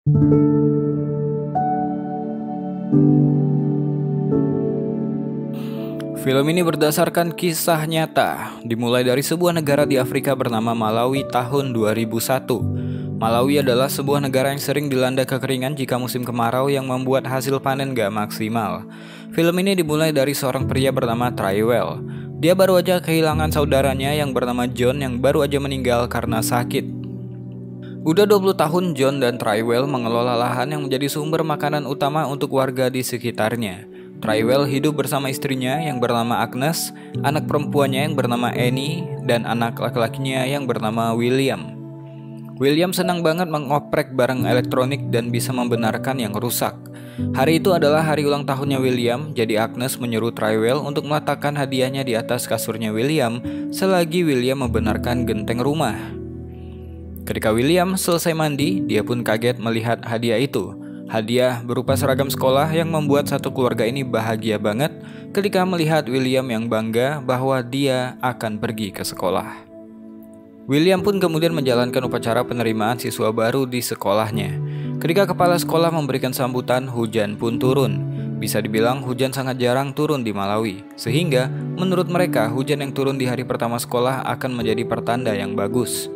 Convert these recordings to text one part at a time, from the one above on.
Film ini berdasarkan kisah nyata, dimulai dari sebuah negara di Afrika bernama Malawi tahun 2001. Malawi adalah sebuah negara yang sering dilanda kekeringan jika musim kemarau yang membuat hasil panen gak maksimal. Film ini dimulai dari seorang pria bernama Trywell. Dia baru aja kehilangan saudaranya yang bernama John yang baru aja meninggal karena sakit. Udah 20 tahun John dan Trywell mengelola lahan yang menjadi sumber makanan utama untuk warga di sekitarnya. Trywell hidup bersama istrinya yang bernama Agnes, anak perempuannya yang bernama Annie, dan anak laki-lakinya yang bernama William. William senang banget mengoprek barang elektronik dan bisa membenarkan yang rusak. Hari itu adalah hari ulang tahunnya William, jadi Agnes menyuruh Trywell untuk meletakkan hadiahnya di atas kasurnya William selagi William membenarkan genteng rumah. Ketika William selesai mandi, dia pun kaget melihat hadiah itu. Hadiah berupa seragam sekolah yang membuat satu keluarga ini bahagia banget ketika melihat William yang bangga bahwa dia akan pergi ke sekolah. William pun kemudian menjalankan upacara penerimaan siswa baru di sekolahnya. Ketika kepala sekolah memberikan sambutan, hujan pun turun. Bisa dibilang hujan sangat jarang turun di Malawi, sehingga menurut mereka hujan yang turun di hari pertama sekolah akan menjadi pertanda yang bagus.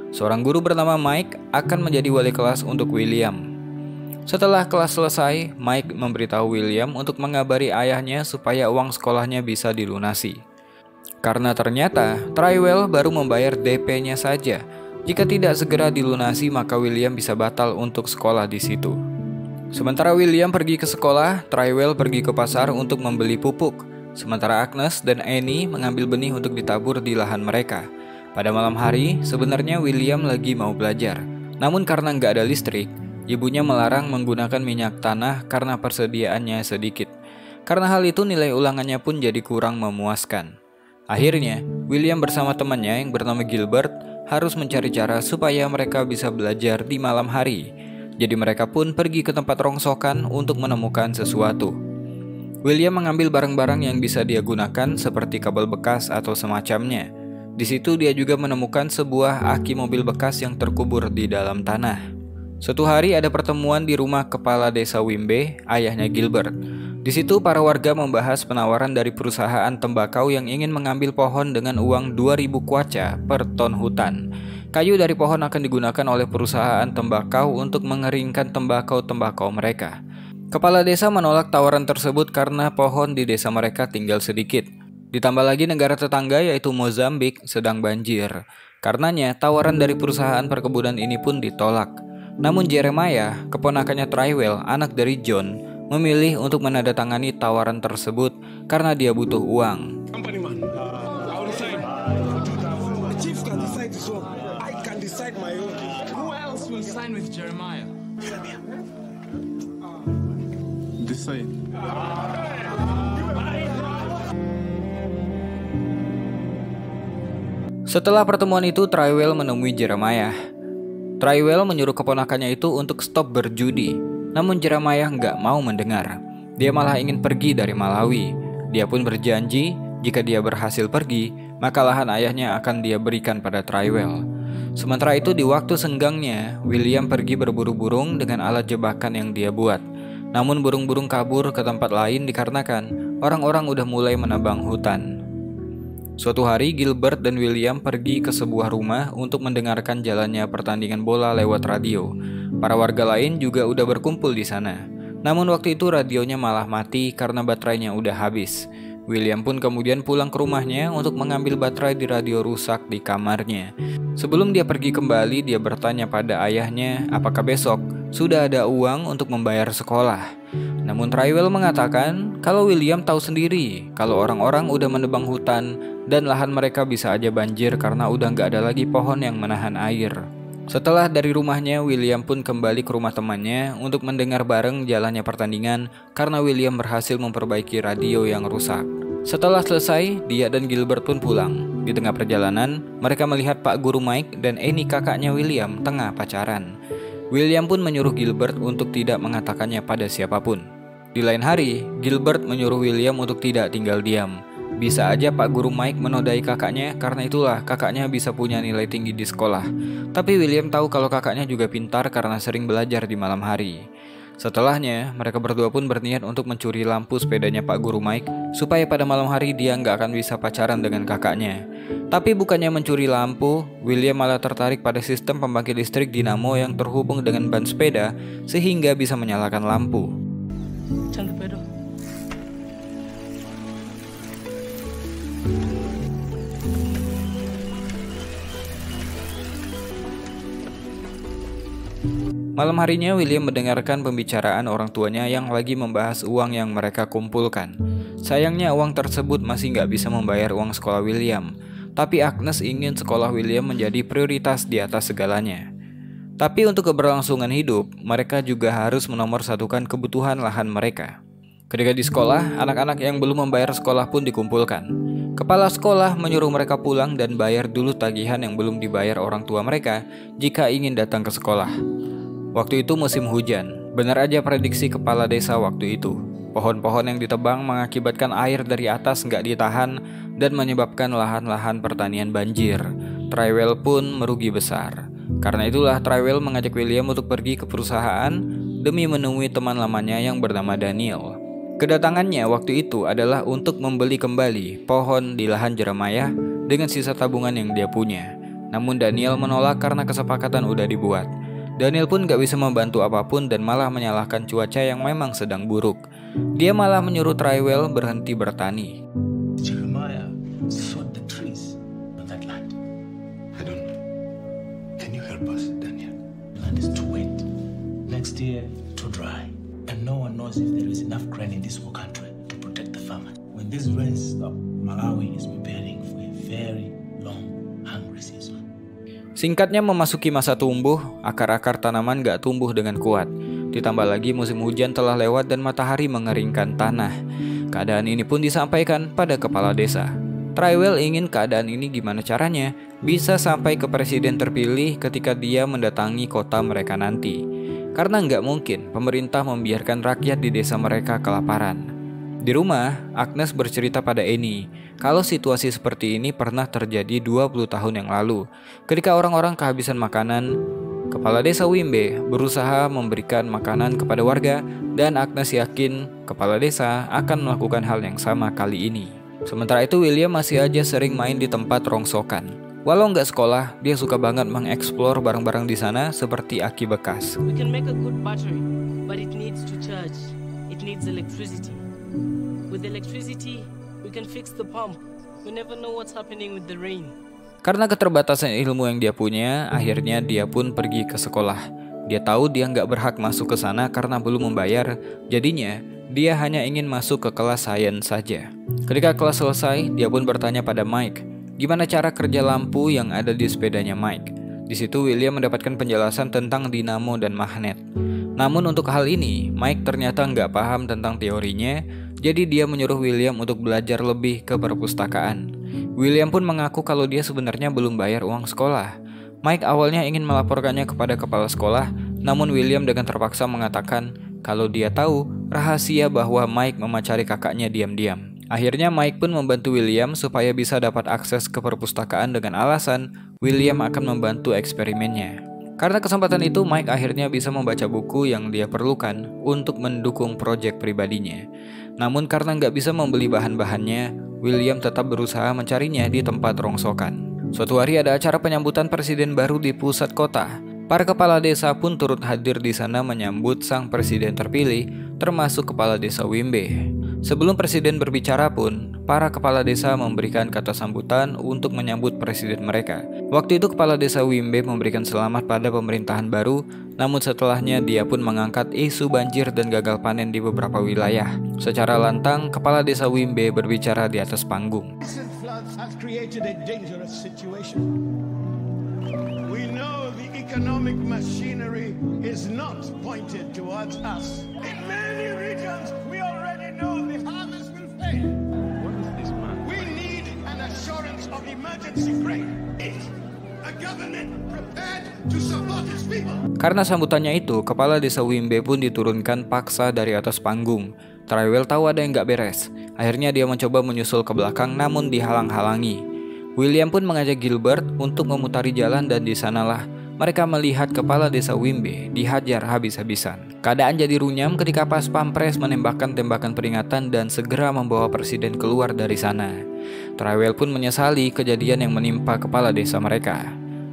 Seorang guru bernama Mike akan menjadi wali kelas untuk William. Setelah kelas selesai, Mike memberitahu William untuk mengabari ayahnya supaya uang sekolahnya bisa dilunasi. Karena ternyata Trywell baru membayar DP-nya saja. Jika tidak segera dilunasi, maka William bisa batal untuk sekolah di situ. Sementara William pergi ke sekolah, Trywell pergi ke pasar untuk membeli pupuk. Sementara Agnes dan Annie mengambil benih untuk ditabur di lahan mereka. Pada malam hari, sebenarnya William lagi mau belajar. Namun karena nggak ada listrik, ibunya melarang menggunakan minyak tanah karena persediaannya sedikit. Karena hal itu nilai ulangannya pun jadi kurang memuaskan. Akhirnya, William bersama temannya yang bernama Gilbert harus mencari cara supaya mereka bisa belajar di malam hari. Jadi mereka pun pergi ke tempat rongsokan untuk menemukan sesuatu. William mengambil barang-barang yang bisa dia gunakan seperti kabel bekas atau semacamnya. Di situ dia juga menemukan sebuah aki mobil bekas yang terkubur di dalam tanah. Suatu hari ada pertemuan di rumah kepala desa Wimbe, ayahnya Gilbert. Di situ para warga membahas penawaran dari perusahaan tembakau yang ingin mengambil pohon dengan uang 2.000 kwacha per ton hutan. Kayu dari pohon akan digunakan oleh perusahaan tembakau untuk mengeringkan tembakau-tembakau mereka. Kepala desa menolak tawaran tersebut karena pohon di desa mereka tinggal sedikit. Ditambah lagi negara tetangga yaitu Mozambik sedang banjir. Karenanya tawaran dari perusahaan perkebunan ini pun ditolak. Namun Jeremiah, keponakannya Trywell, anak dari John, memilih untuk menandatangani tawaran tersebut karena dia butuh uang. Setelah pertemuan itu, Trywell menemui Jeremiah. Trywell menyuruh keponakannya itu untuk stop berjudi. Namun Jeremiah nggak mau mendengar. Dia malah ingin pergi dari Malawi. Dia pun berjanji jika dia berhasil pergi, maka lahan ayahnya akan dia berikan pada Trywell. Sementara itu di waktu senggangnya, William pergi berburu burung dengan alat jebakan yang dia buat. Namun burung-burung kabur ke tempat lain dikarenakan orang-orang udah mulai menebang hutan. Suatu hari Gilbert dan William pergi ke sebuah rumah untuk mendengarkan jalannya pertandingan bola lewat radio. Para warga lain juga udah berkumpul di sana. Namun waktu itu radionya malah mati karena baterainya udah habis. William pun kemudian pulang ke rumahnya untuk mengambil baterai di radio rusak di kamarnya. Sebelum dia pergi kembali, dia bertanya pada ayahnya apakah besok sudah ada uang untuk membayar sekolah. Namun Trywell mengatakan kalau William tahu sendiri kalau orang-orang udah menebang hutan dan lahan mereka bisa aja banjir karena udah nggak ada lagi pohon yang menahan air. Setelah dari rumahnya, William pun kembali ke rumah temannya untuk mendengar bareng jalannya pertandingan karena William berhasil memperbaiki radio yang rusak. Setelah selesai, dia dan Gilbert pun pulang. Di tengah perjalanan, mereka melihat Pak Guru Mike dan Annie kakaknya William tengah pacaran. William pun menyuruh Gilbert untuk tidak mengatakannya pada siapapun. Di lain hari, Gilbert menyuruh William untuk tidak tinggal diam. Bisa aja Pak Guru Mike menodai kakaknya, karena itulah kakaknya bisa punya nilai tinggi di sekolah. Tapi William tahu kalau kakaknya juga pintar karena sering belajar di malam hari. Setelahnya, mereka berdua pun berniat untuk mencuri lampu sepedanya Pak Guru Mike, supaya pada malam hari dia nggak akan bisa pacaran dengan kakaknya. Tapi bukannya mencuri lampu, William malah tertarik pada sistem pembangkit listrik dinamo yang terhubung dengan ban sepeda, sehingga bisa menyalakan lampu. Malam harinya William mendengarkan pembicaraan orang tuanya yang lagi membahas uang yang mereka kumpulkan. Sayangnya uang tersebut masih nggak bisa membayar uang sekolah William. Tapi Agnes ingin sekolah William menjadi prioritas di atas segalanya. Tapi untuk keberlangsungan hidup, mereka juga harus menomorsatukan kebutuhan lahan mereka. Ketika di sekolah, anak-anak yang belum membayar sekolah pun dikumpulkan. Kepala sekolah menyuruh mereka pulang dan bayar dulu tagihan yang belum dibayar orang tua mereka jika ingin datang ke sekolah. Waktu itu musim hujan, benar aja prediksi kepala desa waktu itu. Pohon-pohon yang ditebang mengakibatkan air dari atas nggak ditahan dan menyebabkan lahan-lahan pertanian banjir. Trywell pun merugi besar. Karena itulah Trywell mengajak William untuk pergi ke perusahaan demi menemui teman lamanya yang bernama Daniel. Kedatangannya waktu itu adalah untuk membeli kembali pohon di lahan Jeremiah dengan sisa tabungan yang dia punya. Namun Daniel menolak karena kesepakatan udah dibuat. Daniel pun gak bisa membantu apapun dan malah menyalahkan cuaca yang memang sedang buruk. Dia malah menyuruh Trywell berhenti bertani. Jeremiah sowed the trees on that land. I don't know. Can you help us, Daniel? The land is too wet. Next year, too dry. And no one knows if there is enough grain in this whole country to protect the farmer. When these rains stop, Malawi is preparing for a very long, hungry season. Singkatnya, memasuki masa tumbuh, akar-akar tanaman gak tumbuh dengan kuat. Ditambah lagi musim hujan telah lewat dan matahari mengeringkan tanah. Keadaan ini pun disampaikan pada kepala desa. Trywell ingin keadaan ini gimana caranya bisa sampai ke presiden terpilih ketika dia mendatangi kota mereka nanti. Karena nggak mungkin pemerintah membiarkan rakyat di desa mereka kelaparan. Di rumah, Agnes bercerita pada Annie kalau situasi seperti ini pernah terjadi 20 tahun yang lalu. Ketika orang-orang kehabisan makanan, kepala desa Wimbe berusaha memberikan makanan kepada warga dan Agnes yakin kepala desa akan melakukan hal yang sama kali ini. Sementara itu William masih aja sering main di tempat rongsokan. Walau nggak sekolah, dia suka banget mengeksplor barang-barang di sana seperti aki bekas. We can make a good battery, but it needs to charge. It needs electricity. With electricity, we can fix the pump. We never know what's happening with the rain. Karena keterbatasan ilmu yang dia punya, akhirnya dia pun pergi ke sekolah. Dia tahu dia nggak berhak masuk ke sana karena belum membayar. Jadinya, dia hanya ingin masuk ke kelas sains saja. Ketika kelas selesai, dia pun bertanya pada Mike, gimana cara kerja lampu yang ada di sepedanya Mike. Di situ William mendapatkan penjelasan tentang dinamo dan magnet. Namun untuk hal ini, Mike ternyata nggak paham tentang teorinya, jadi dia menyuruh William untuk belajar lebih ke perpustakaan. William pun mengaku kalau dia sebenarnya belum bayar uang sekolah. Mike awalnya ingin melaporkannya kepada kepala sekolah, namun William dengan terpaksa mengatakan kalau dia tahu rahasia bahwa Mike memacari kakaknya diam-diam. Akhirnya Mike pun membantu William supaya bisa dapat akses ke perpustakaan dengan alasan William akan membantu eksperimennya. Karena kesempatan itu, Mike akhirnya bisa membaca buku yang dia perlukan untuk mendukung proyek pribadinya. Namun karena nggak bisa membeli bahan-bahannya, William tetap berusaha mencarinya di tempat rongsokan. Suatu hari ada acara penyambutan presiden baru di pusat kota. Para kepala desa pun turut hadir di sana menyambut sang presiden terpilih, termasuk kepala desa Wimbe. Sebelum presiden berbicara pun, para kepala desa memberikan kata sambutan untuk menyambut presiden mereka. Waktu itu kepala desa Wimbe memberikan selamat pada pemerintahan baru, namun setelahnya dia pun mengangkat isu banjir dan gagal panen di beberapa wilayah. Secara lantang, kepala desa Wimbe berbicara di atas panggung. We know the economic machinery is not pointed towards us. In many regions, we already know the harvest will fail. What is this man? We need an assurance of emergency grain. A government prepared to support its people. Karena sambutannya itu, kepala desa Wimbe pun diturunkan paksa dari atas panggung. Trywell tahu ada yang gak beres. Akhirnya dia mencoba menyusul ke belakang namun dihalang-halangi. William pun mengajak Gilbert untuk memutari jalan dan di sanalah mereka melihat kepala desa Wimbe dihajar habis-habisan. Keadaan jadi runyam ketika Pas Pampres menembakkan tembakan peringatan dan segera membawa presiden keluar dari sana. Trywell pun menyesali kejadian yang menimpa kepala desa mereka.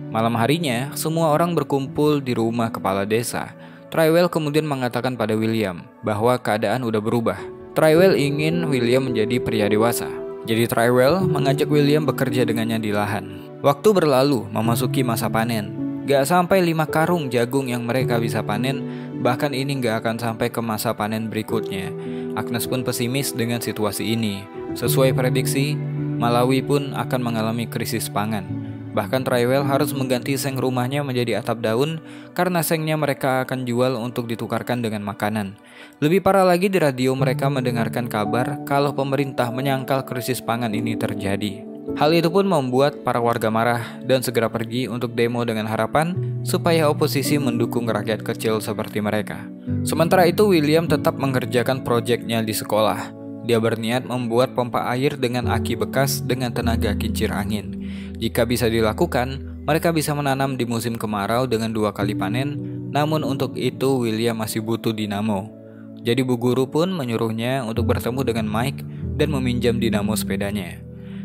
Malam harinya, semua orang berkumpul di rumah kepala desa. Trywell kemudian mengatakan pada William bahwa keadaan udah berubah. Trywell ingin William menjadi pria dewasa. Jadi Trywell mengajak William bekerja dengannya di lahan. Waktu berlalu memasuki masa panen. Gak sampai 5 karung jagung yang mereka bisa panen, bahkan ini gak akan sampai ke masa panen berikutnya. Agnes pun pesimis dengan situasi ini. Sesuai prediksi, Malawi pun akan mengalami krisis pangan. Bahkan Trywell harus mengganti seng rumahnya menjadi atap daun karena sengnya mereka akan jual untuk ditukarkan dengan makanan. Lebih parah lagi, di radio mereka mendengarkan kabar kalau pemerintah menyangkal krisis pangan ini terjadi. Hal itu pun membuat para warga marah dan segera pergi untuk demo dengan harapan supaya oposisi mendukung rakyat kecil seperti mereka. Sementara itu William tetap mengerjakan proyeknya di sekolah. Dia berniat membuat pompa air dengan aki bekas dengan tenaga kincir angin. Jika bisa dilakukan, mereka bisa menanam di musim kemarau dengan 2 kali panen. Namun untuk itu William masih butuh dinamo. Jadi bu guru pun menyuruhnya untuk bertemu dengan Mike dan meminjam dinamo sepedanya.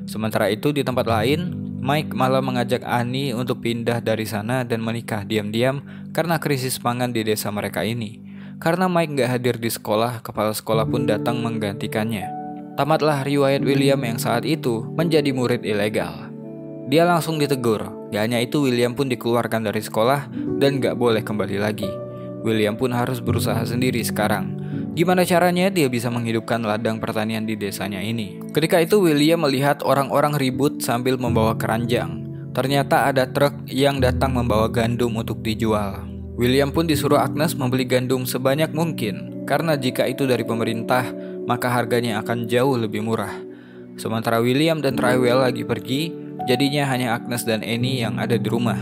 Sementara itu di tempat lain, Mike malah mengajak Annie untuk pindah dari sana dan menikah diam-diam karena krisis pangan di desa mereka ini. Karena Mike gak hadir di sekolah, kepala sekolah pun datang menggantikannya. Tamatlah riwayat William yang saat itu menjadi murid ilegal. Dia langsung ditegur. Gak hanya itu, William pun dikeluarkan dari sekolah dan gak boleh kembali lagi. William pun harus berusaha sendiri sekarang. Gimana caranya dia bisa menghidupkan ladang pertanian di desanya ini? Ketika itu William melihat orang-orang ribut sambil membawa keranjang. Ternyata ada truk yang datang membawa gandum untuk dijual. William pun disuruh Agnes membeli gandum sebanyak mungkin, karena jika itu dari pemerintah, maka harganya akan jauh lebih murah. Sementara William dan Trywell lagi pergi, jadinya hanya Agnes dan Annie yang ada di rumah.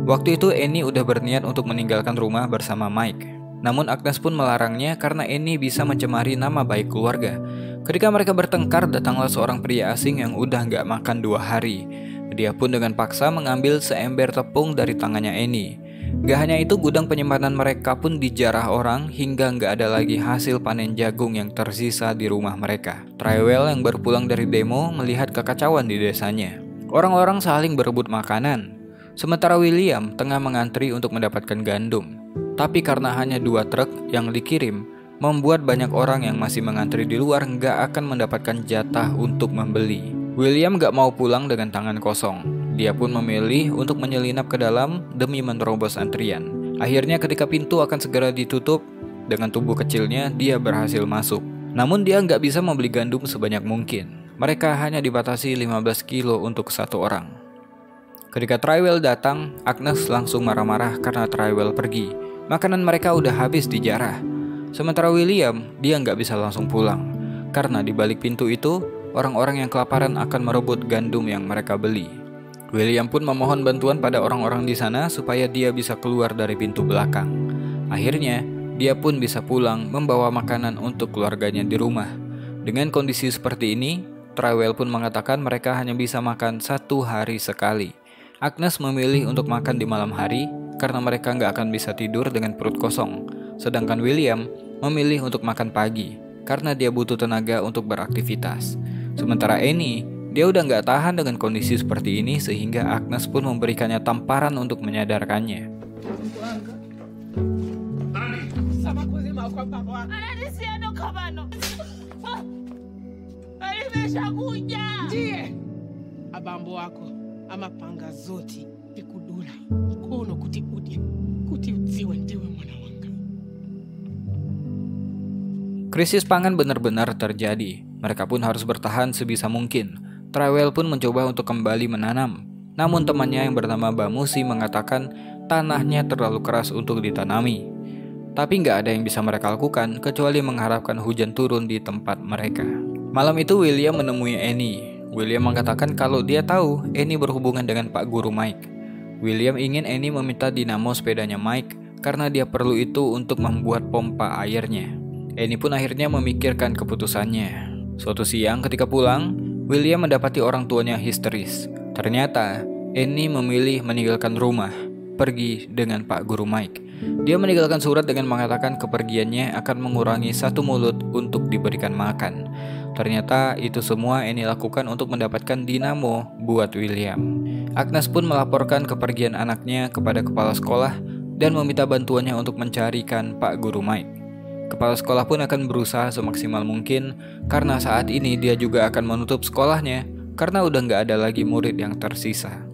Waktu itu Annie udah berniat untuk meninggalkan rumah bersama Mike. Namun Agnes pun melarangnya karena Annie bisa mencemari nama baik keluarga. Ketika mereka bertengkar, datanglah seorang pria asing yang udah gak makan 2 hari. Dia pun dengan paksa mengambil seember tepung dari tangannya Annie. Gak hanya itu, gudang penyimpanan mereka pun dijarah orang hingga gak ada lagi hasil panen jagung yang tersisa di rumah mereka. Trywell yang baru pulang dari demo melihat kekacauan di desanya. Orang-orang saling berebut makanan. Sementara William tengah mengantri untuk mendapatkan gandum. Tapi karena hanya 2 truk yang dikirim, membuat banyak orang yang masih mengantri di luar gak akan mendapatkan jatah untuk membeli. William gak mau pulang dengan tangan kosong. Dia pun memilih untuk menyelinap ke dalam demi menerobos antrian. Akhirnya ketika pintu akan segera ditutup, dengan tubuh kecilnya dia berhasil masuk. Namun dia gak bisa membeli gandum sebanyak mungkin. Mereka hanya dibatasi 15 kilo untuk 1 orang. Ketika Trywell datang, Agnes langsung marah-marah karena Trywell pergi. Makanan mereka udah habis dijarah. Sementara William, dia nggak bisa langsung pulang. Karena di balik pintu itu, orang-orang yang kelaparan akan merebut gandum yang mereka beli. William pun memohon bantuan pada orang-orang di sana supaya dia bisa keluar dari pintu belakang. Akhirnya, dia pun bisa pulang membawa makanan untuk keluarganya di rumah. Dengan kondisi seperti ini, Trywell pun mengatakan mereka hanya bisa makan 1 hari sekali. Agnes memilih untuk makan di malam hari karena mereka nggak akan bisa tidur dengan perut kosong. Sedangkan William memilih untuk makan pagi karena dia butuh tenaga untuk beraktivitas. Sementara Annie, dia udah nggak tahan dengan kondisi seperti ini sehingga Agnes pun memberikannya tamparan untuk menyadarkannya. Abambo wako amapanga zoti ikudula kono kuti udye kuti udziwe ndiwe mwana wanga. Krisis pangan benar-benar terjadi. Mereka pun harus bertahan sebisa mungkin. Trywell pun mencoba untuk kembali menanam. Namun temannya yang bernama Bamusi mengatakan tanahnya terlalu keras untuk ditanami. Tapi nggak ada yang bisa mereka lakukan kecuali mengharapkan hujan turun di tempat mereka. Malam itu William menemui Annie. William mengatakan kalau dia tahu Annie berhubungan dengan Pak Guru Mike. William ingin Annie meminta dinamo sepedanya Mike karena dia perlu itu untuk membuat pompa airnya. Annie pun akhirnya memikirkan keputusannya. Suatu siang ketika pulang, William mendapati orang tuanya histeris. Ternyata Annie memilih meninggalkan rumah, pergi dengan Pak Guru Mike. Dia meninggalkan surat dengan mengatakan kepergiannya akan mengurangi satu mulut untuk diberikan makan. Ternyata itu semua Annie lakukan untuk mendapatkan dinamo buat William. Agnes pun melaporkan kepergian anaknya kepada kepala sekolah dan meminta bantuannya untuk mencarikan Pak Guru Mike. Kepala sekolah pun akan berusaha semaksimal mungkin karena saat ini dia juga akan menutup sekolahnya karena udah nggak ada lagi murid yang tersisa.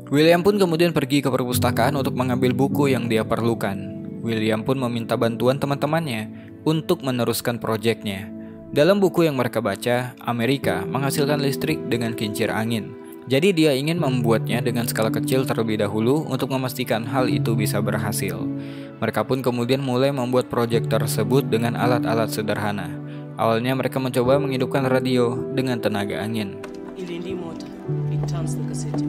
William pun kemudian pergi ke perpustakaan untuk mengambil buku yang dia perlukan. William pun meminta bantuan teman-temannya untuk meneruskan proyeknya. Dalam buku yang mereka baca, Amerika menghasilkan listrik dengan kincir angin. Jadi dia ingin membuatnya dengan skala kecil terlebih dahulu untuk memastikan hal itu bisa berhasil. Mereka pun kemudian mulai membuat proyek tersebut dengan alat-alat sederhana. Awalnya mereka mencoba menghidupkan radio dengan tenaga angin. Ilindi motor, it turns the cassette.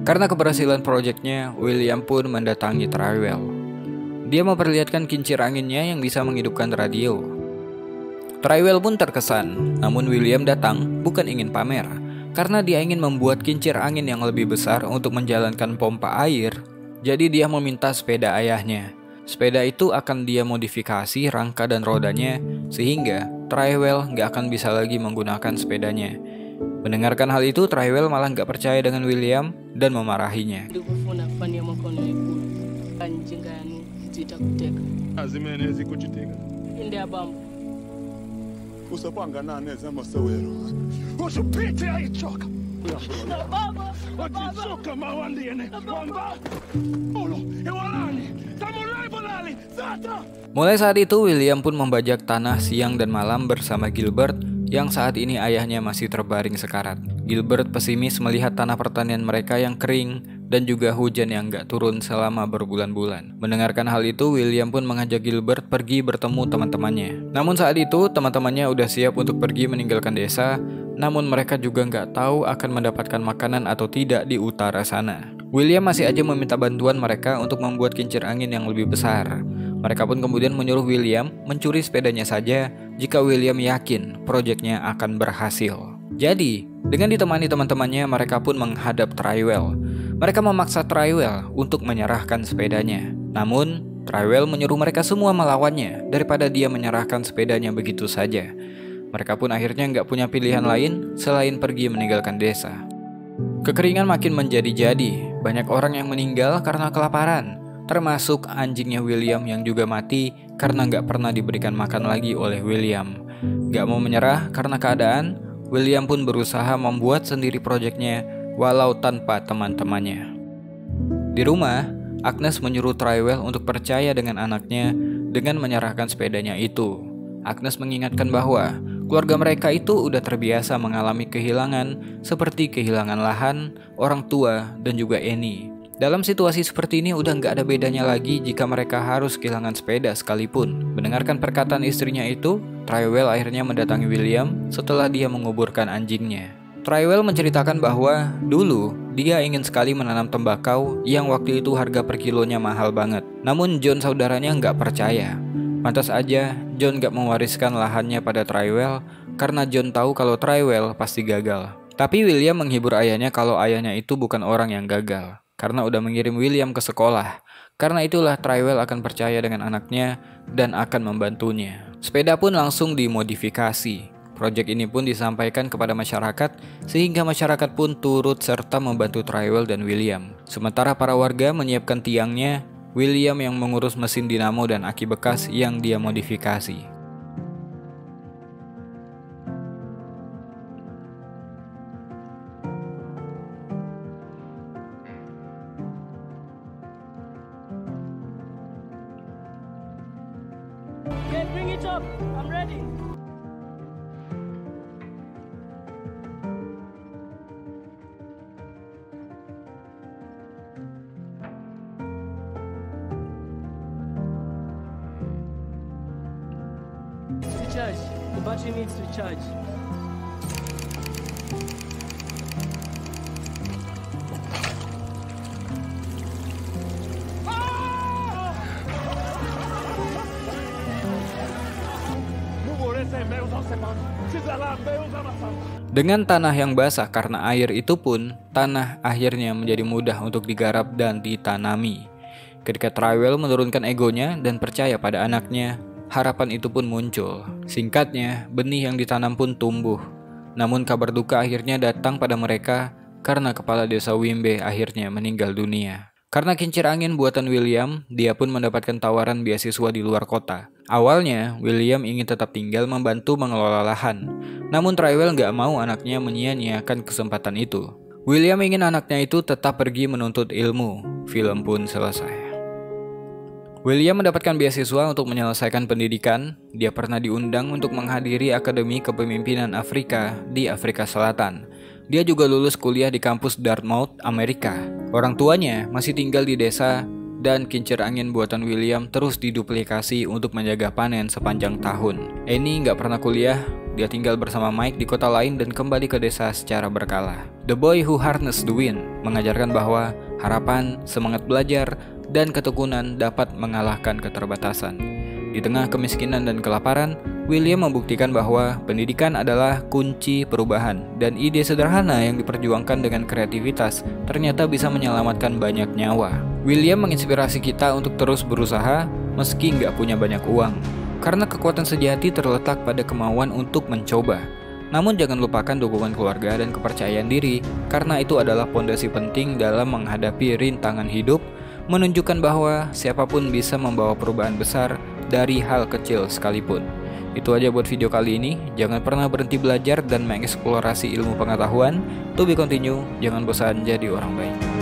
Karena keberhasilan proyeknya, William pun mendatangi Tyrell. Dia memperlihatkan kincir anginnya yang bisa menghidupkan radio. Tyrell pun terkesan, namun William datang bukan ingin pamer, karena dia ingin membuat kincir angin yang lebih besar untuk menjalankan pompa air. Jadi dia meminta sepeda ayahnya. Sepeda itu akan dia modifikasi rangka dan rodanya, sehingga Tyrell nggak akan bisa lagi menggunakan sepedanya. Mendengarkan hal itu, Tyrell malah nggak percaya dengan William dan memarahinya. Ndikufuna kufanya makono ekulu kanjingani zitakuteka Azimene zikuchiteka. inde abambo Usapanga nane zamasewero. Usupite aichoka. baba Wachisoka mawandine. Wamba. Olo, ewalani. Tamurai bolali. Zata. Mulai saat itu, William pun membajak tanah siang dan malam bersama Gilbert yang saat ini ayahnya masih terbaring sekarat. Gilbert pesimis melihat tanah pertanian mereka yang kering dan juga hujan yang gak turun selama berbulan-bulan. Mendengarkan hal itu, William pun mengajak Gilbert pergi bertemu teman-temannya. Namun saat itu, teman-temannya udah siap untuk pergi meninggalkan desa, namun mereka juga gak tahu akan mendapatkan makanan atau tidak di utara sana. William masih aja meminta bantuan mereka untuk membuat kincir angin yang lebih besar. Mereka pun kemudian menyuruh William mencuri sepedanya saja jika William yakin proyeknya akan berhasil. Jadi, dengan ditemani teman-temannya, mereka pun menghadap Tyrell. Mereka memaksa Tyrell untuk menyerahkan sepedanya. Namun, Tyrell menyuruh mereka semua melawannya daripada dia menyerahkan sepedanya begitu saja. Mereka pun akhirnya nggak punya pilihan lain selain pergi meninggalkan desa. Kekeringan makin menjadi-jadi. Banyak orang yang meninggal karena kelaparan, termasuk anjingnya William yang juga mati karena nggak pernah diberikan makan lagi oleh William. Nggak mau menyerah karena keadaan, William pun berusaha membuat sendiri proyeknya walau tanpa teman-temannya. Di rumah, Agnes menyuruh Tyrell untuk percaya dengan anaknya dengan menyerahkan sepedanya itu. Agnes mengingatkan bahwa keluarga mereka itu udah terbiasa mengalami kehilangan seperti kehilangan lahan, orang tua, dan juga Annie. Dalam situasi seperti ini udah nggak ada bedanya lagi jika mereka harus kehilangan sepeda sekalipun. Mendengarkan perkataan istrinya itu, Tyrell akhirnya mendatangi William setelah dia menguburkan anjingnya. Tyrell menceritakan bahwa dulu dia ingin sekali menanam tembakau yang waktu itu harga per kilonya mahal banget. Namun John saudaranya nggak percaya. Pantas aja John nggak mewariskan lahannya pada Tyrell karena John tahu kalau Tyrell pasti gagal. Tapi William menghibur ayahnya kalau ayahnya itu bukan orang yang gagal, karena udah mengirim William ke sekolah. Karena itulah Tyrell akan percaya dengan anaknya dan akan membantunya. Sepeda pun langsung dimodifikasi. Proyek ini pun disampaikan kepada masyarakat sehingga masyarakat pun turut serta membantu Tyrell dan William. Sementara para warga menyiapkan tiangnya, William yang mengurus mesin dinamo dan aki bekas yang dia modifikasi. Okay, bring it up. I'm ready. To charge. The battery needs to charge. Dengan tanah yang basah karena air itu pun, tanah akhirnya menjadi mudah untuk digarap dan ditanami. Ketika Tyrell menurunkan egonya dan percaya pada anaknya, harapan itu pun muncul. Singkatnya, benih yang ditanam pun tumbuh. Namun kabar duka akhirnya datang pada mereka karena kepala desa Wimbe akhirnya meninggal dunia. Karena kincir angin buatan William, dia pun mendapatkan tawaran beasiswa di luar kota. Awalnya, William ingin tetap tinggal membantu mengelola lahan. Namun Tyrell gak mau anaknya menyia-nyiakan kesempatan itu. William ingin anaknya itu tetap pergi menuntut ilmu. Film pun selesai. William mendapatkan beasiswa untuk menyelesaikan pendidikan. Dia pernah diundang untuk menghadiri Akademi Kepemimpinan Afrika di Afrika Selatan. Dia juga lulus kuliah di kampus Dartmouth, Amerika. Orang tuanya masih tinggal di desa dan kincir angin buatan William terus diduplikasi untuk menjaga panen sepanjang tahun. Annie nggak pernah kuliah, dia tinggal bersama Mike di kota lain dan kembali ke desa secara berkala. The Boy Who Harnessed the Wind mengajarkan bahwa harapan, semangat belajar, dan ketekunan dapat mengalahkan keterbatasan. Di tengah kemiskinan dan kelaparan, William membuktikan bahwa pendidikan adalah kunci perubahan dan ide sederhana yang diperjuangkan dengan kreativitas ternyata bisa menyelamatkan banyak nyawa. William menginspirasi kita untuk terus berusaha meski nggak punya banyak uang, karena kekuatan sejati terletak pada kemauan untuk mencoba. Namun jangan lupakan dukungan keluarga dan kepercayaan diri, karena itu adalah pondasi penting dalam menghadapi rintangan hidup, menunjukkan bahwa siapapun bisa membawa perubahan besar dari hal kecil sekalipun. Itu aja buat video kali ini. Jangan pernah berhenti belajar dan mengeksplorasi ilmu pengetahuan. To be continue, jangan bosan jadi orang baik.